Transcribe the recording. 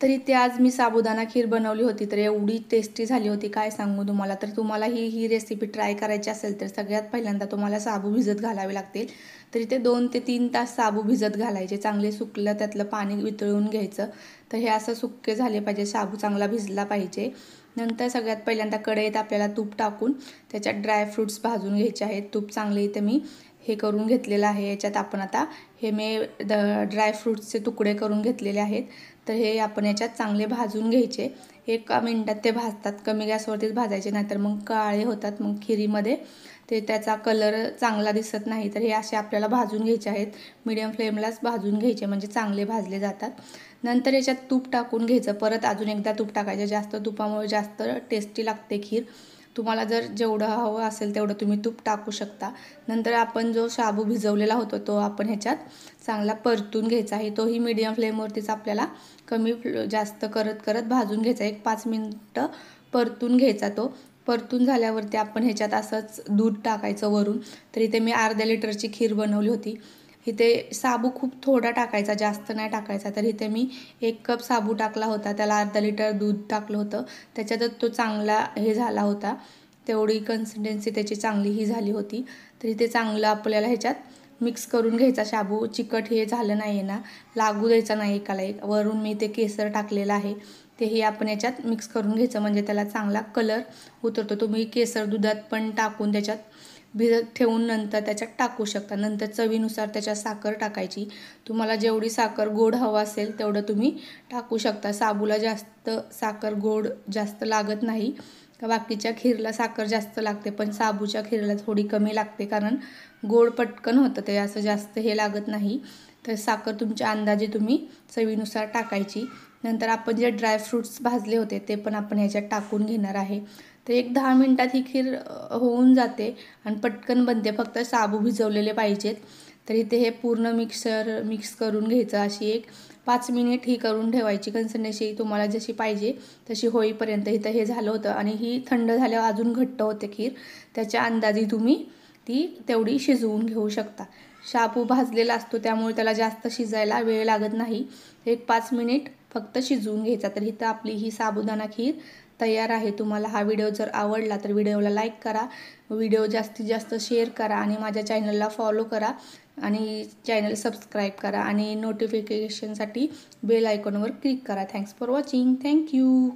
तर इथे आज मी साबुदाणा खीर बनवली होती, तर एवढी टेस्टी झाली होती काय सांगू तुम्हाला। तर तुम्हाला ही रेसिपी ट्राय करायची असेल तर सगळ्यात पहिल्यांदा तुम्हाला साबू भिजत घालावे लागतील। तर इथे 2 ते 3 तास साबू भिजत घालायचे, चांगले सुकलं त्यातलं पाणी वितळून घ्यायचं। तर हे असं सुक्के झाले पाहिजे, साबू चांगला भिजला पाहिजे। नंतर सगळ्यात पहिल्यांदा कढईत आपल्याला तूप टाकून त्याच्यात ड्रायफ्रूट्स भाजून घ्यायचे आहेत। तूप चांगले इथे मी हे करून घेतलेलं आहे। याच्यात आपण आता हे मी ड्रायफ्रूट्सचे तुकडे करून घेतलेले आहेत। तर हे आपण याच्यात चांगले भाजून घ्यायचे। 1 मिनिटात ते भाजतात, कमी गॅसवरतीच भाजायचे, नाहीतर मग काळे होतात, मग खिरीमध्ये ते त्याचा कलर चांगला दिसत नाही। तर हे असे आपल्याला भाजून घ्यायचे आहेत, मीडियम फ्लेमलाच भाजून घ्यायचे म्हणजे चांगले भाजले जातात। नंतर याच्यात तूप टाकून घ्यायचं, परत अजून एकदा तूप टाकायचं, जास्त तुपामुळे जास्त टेस्टी लागते खीर। तुम्हाला जर जेवढं हवं असेल तेवढं तुम्ही तूप टाकू शकता। नंतर आपण जो शाबू भिजवलेला होता तो आपण ह्याच्यात चांगला परतून घ्यायचा आहे, तोही मीडियम फ्लेमवरतीच आपल्याला कमी जास्त करत करत भाजून घ्यायचा। 1-5 मिनिटं परतून घ्यायचा। तो परतून झाल्यावरती आपण ह्याच्यात असंच दूध टाकायचं वरून। तर इथे मी अर्ध्या लिटरची खीर बनवली होती। इथे साबू खूप थोडा टाकायचा, जास्त नाही टाकायचा। तर इथे मी 1 कप साबू टाकला होता, त्याला अर्धा लिटर दूध टाकलं होतं, त्याच्यातच तो चांगला हे झाला होता, तेवढी कन्सिस्टन्सी त्याची चांगली ही झाली होती। तर इथे चांगलं आपल्याला ह्याच्यात मिक्स करून घ्यायचा। शाबू चिकट हे झालं नाही आहे ना, लागू द्यायचा नाही एकाला एक। वरून मी ते केसर टाकलेलं आहे, तेही आपण याच्यात मिक्स करून घ्यायचं म्हणजे त्याला चांगला कलर उतरतो। तुम्ही केसर दुधात पण टाकून त्याच्यात भिजत ठेवून नंतर त्याच्यात टाकू शकता। नंतर चवीनुसार त्याच्यात साखर टाकायची, तुम्हाला जेवढी साखर गोड हवं असेल तेवढं तुम्ही टाकू शकता। साबूला जास्त साखर गोड जास्त लागत नाही, बाकीच्या खीरला साखर जास्त लागते, पण साबूच्या खीरला थोडी कमी लागते, कारण गोड पटकन होतं ते, असं जास्त हे लागत नाही। तर साखर तुमच्या अंदाजे तुम्ही चवीनुसार टाकायची। नंतर आपण जे ड्रायफ्रूट्स भाजले होते ते पण आपण ह्याच्यात टाकून घेणार आहे। तर 1-10 मिनिटात ही खीर होऊन जाते आणि पटकन बनते, फक्त साबू भिजवलेले पाहिजेत। तर इथे हे पूर्ण मिक्स करून घ्यायचं, अशी 5 मिनिट ही करून ठेवायची। कन्सिस्टन्सी तुम्हाला जशी पाहिजे तशी होईपर्यंत। इथं हे झालं होतं आणि ही थंड झाल्यावर अजून घट्ट होते खीर, त्याच्या अंदाजे तुम्ही ती तेवढी शिजवून घेऊ शकता। शाबू भाजलेला असतो त्यामुळे त्याला जास्त शिजायला वेळ लागत नाही, 1-5 मिनिट फक्त शिजवून घ्यायचा। तर इथं आपली ही साबुदाणा खीर तयार आहे। तुम्हाला हा व्हिडिओ जर आवडला तर व्हिडिओला लाईक करा, व्हिडिओ जास्तीत जास्त शेअर करा आणि माझ्या चॅनलला फॉलो करा आणि चॅनल सबस्क्राईब करा आणि नोटिफिकेशनसाठी बेल आयकॉनवर क्लिक करा। Thanks for watching, thank you.